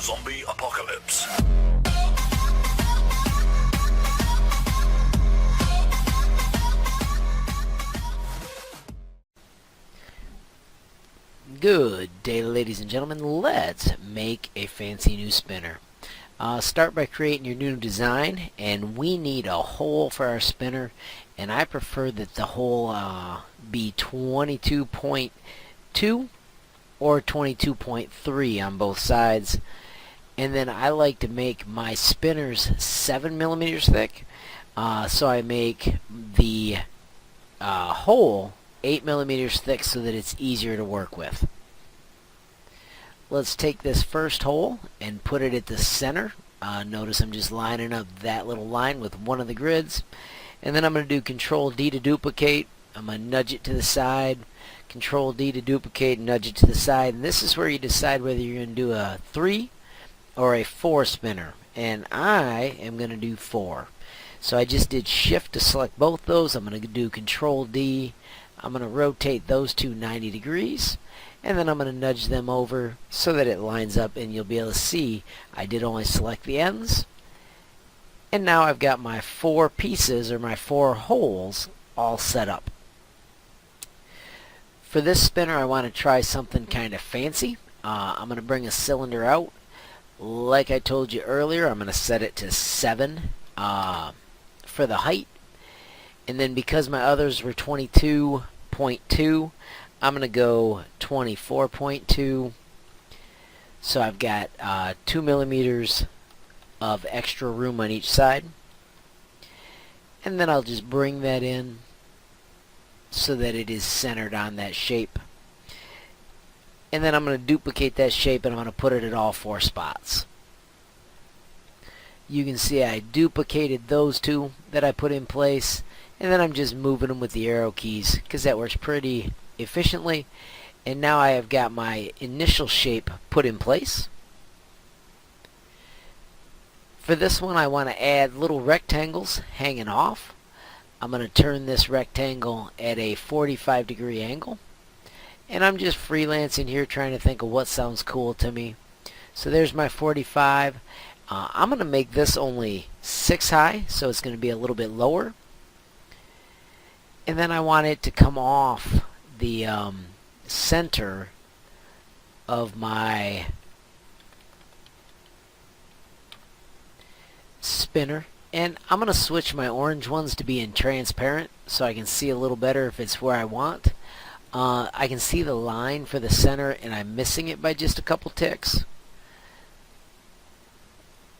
Zombie apocalypse. Good day, ladies and gentlemen. Let's make a fancy new spinner. Start by creating your new design, and we need a hole for our spinner, and I prefer that the hole be 22.2 or 22.3 on both sides. And then I like to make my spinners 7 millimeters thick, so I make the hole 8 millimeters thick so that it's easier to work with. Let's take this first hole and put it at the center. Notice I'm just lining up that little line with one of the grids, and then I'm going to do Control D to duplicate. I'm going to nudge it to the side, Control D to duplicate, nudge it to the side, and this is where you decide whether you're going to do a 3 or a 4 spinner, and I am going to do 4. So I just did Shift to select both those. I'm going to do Control D. I'm going to rotate those two 90 degrees, and then I'm going to nudge them over so that it lines up, and you'll be able to see I did only select the ends. And now I've got my 4 pieces, or my 4 holes, all set up. For this spinner, I want to try something kind of fancy. I'm going to bring a cylinder out. Like I told you earlier, I'm going to set it to 7 for the height. And then because my others were 22.2, I'm going to go 24.2. So I've got 2 millimeters of extra room on each side. And then I'll just bring that in so that it is centered on that shape. And then I'm going to duplicate that shape, and I'm going to put it at all 4 spots. You can see I duplicated those 2 that I put in place, and then I'm just moving them with the arrow keys because that works pretty efficiently. And now I have got my initial shape put in place. For this one, I want to add little rectangles hanging off. I'm going to turn this rectangle at a 45-degree angle. And I'm just freelancing here, trying to think of what sounds cool to me. So there's my 45. I'm going to make this only 6 high, so it's going to be a little bit lower. And then I want it to come off the center of my spinner. And I'm going to switch my orange ones to being transparent so I can see a little better if it's where I want. I can see the line for the center, and I'm missing it by just a couple ticks.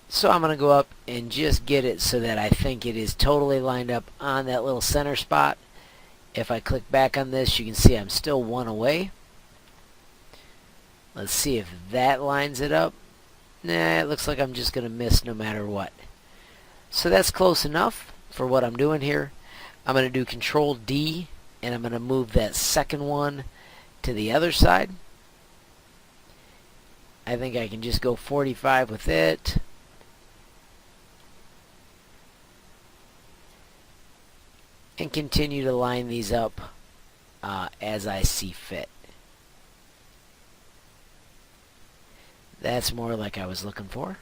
So I'm going to go up and just get it so that I think it is totally lined up on that little center spot. If I click back on this, you can see I'm still 1 away. Let's see if that lines it up. Nah, it looks like I'm just going to miss no matter what. So that's close enough for what I'm doing here. I'm going to do Control D, and I'm going to move that second one to the other side. I think I can just go 45 with it. And continue to line these up as I see fit. That's more like I was looking for.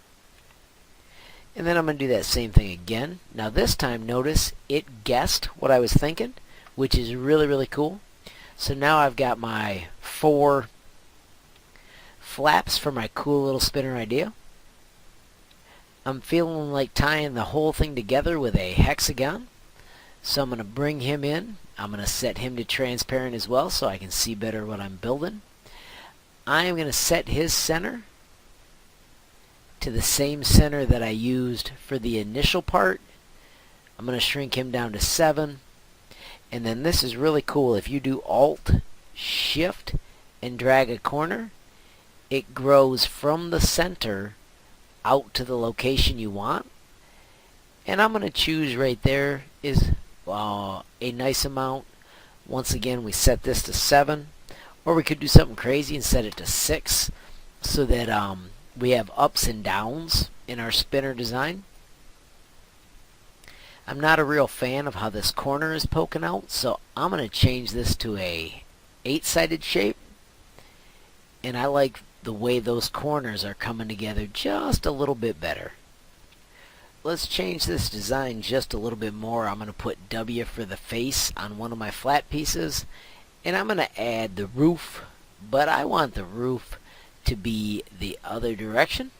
And then I'm going to do that same thing again. Now this time, notice it guessed what I was thinking, which is really, really cool. So now I've got my 4 flaps for my cool little spinner idea. I'm feeling like tying the whole thing together with a hexagon. So I'm going to bring him in. I'm going to set him to transparent as well so I can see better what I'm building. I'm going to set his center to the same center that I used for the initial part. I'm going to shrink him down to 7. And then this is really cool. If you do Alt, Shift, and drag a corner, it grows from the center out to the location you want. And I'm going to choose right there is a nice amount. Once again, we set this to 7. Or we could do something crazy and set it to 6 so that we have ups and downs in our spinner design. I'm not a real fan of how this corner is poking out, so I'm going to change this to a 8-sided shape. and I like the way those corners are coming together just a little bit better. Let's change this design just a little bit more. I'm going to put W for the face on one of my flat pieces, and I'm going to add the roof, but I want the roof to be the other direction.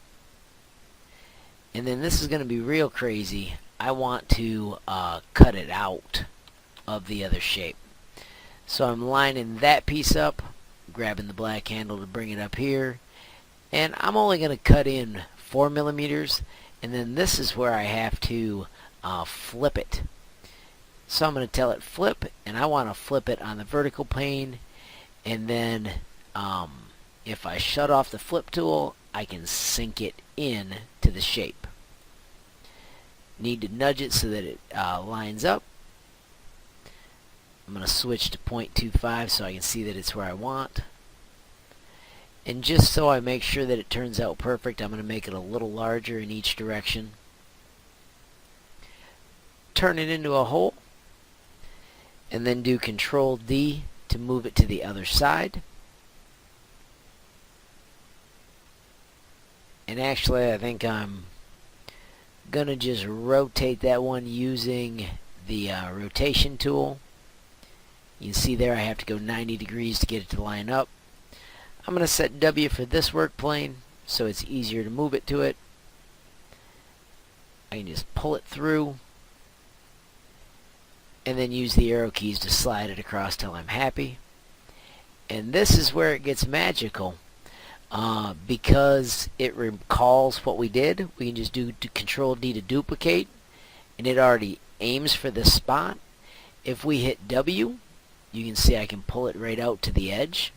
And then this is going to be real crazy. I want to cut it out of the other shape. So I'm lining that piece up, grabbing the black handle to bring it up here, and I'm only going to cut in 4 millimeters, and then this is where I have to flip it. So I'm going to tell it flip, and I want to flip it on the vertical plane, and then if I shut off the flip tool, I can sink it in to the shape. Need to nudge it so that it lines up. I'm going to switch to 0.25 so I can see that it's where I want. And just so I make sure that it turns out perfect, I'm going to make it a little larger in each direction. Turn it into a hole, and then do Control D to move it to the other side. And actually, I think I'm going to just rotate that one using the rotation tool. You can see there I have to go 90 degrees to get it to line up. I'm going to set W for this work plane so it's easier to move it to it. I can just pull it through and then use the arrow keys to slide it across till I'm happy. And this is where it gets magical. Because it recalls what we did, we can just do Control D to duplicate, and it already aims for this spot. If we hit W, you can see I can pull it right out to the edge.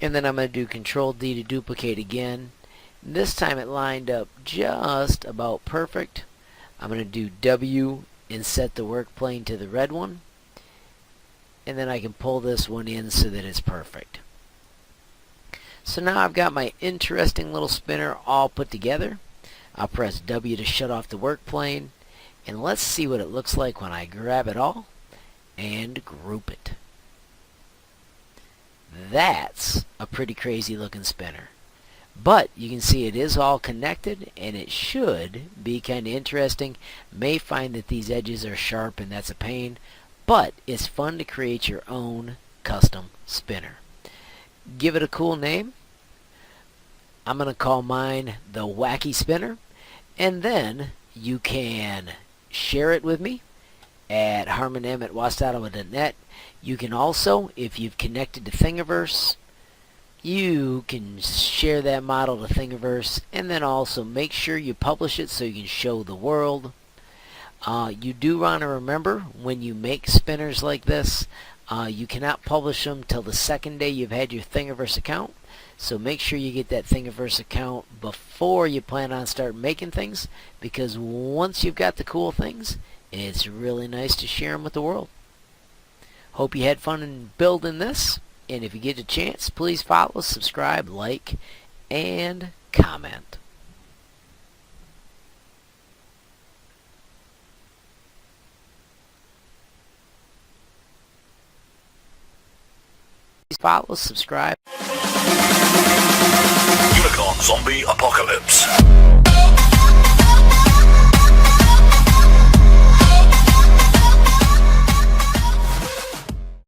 And then I'm going to do Control D to duplicate again. This time it lined up just about perfect. I'm going to do W and set the work plane to the red one. And then I can pull this one in so that it's perfect. So now I've got my interesting little spinner all put together. I'll press W to shut off the work plane, and let's see what it looks like when I grab it all and group it. That's a pretty crazy looking spinner. But you can see it is all connected, and it should be kind of interesting. May find that these edges are sharp and that's a pain, but it's fun to create your own custom spinner. Give it a cool name. I'm going to call mine the Wacky Spinner, and then you can share it with me at harmonm@wastottawa.net. You can also, if you've connected to Thingiverse, you can share that model to Thingiverse, and then also make sure you publish it so you can show the world. You do want to remember, when you make spinners like this, you cannot publish them till the second day you've had your Thingiverse account. So make sure you get that Thingiverse account before you plan on starting making things, because once you've got the cool things, it's really nice to share them with the world. Hope you had fun in building this, and if you get a chance, please follow, subscribe, like, and comment. Please follow, subscribe. Unicorn Zombie Apocalypse.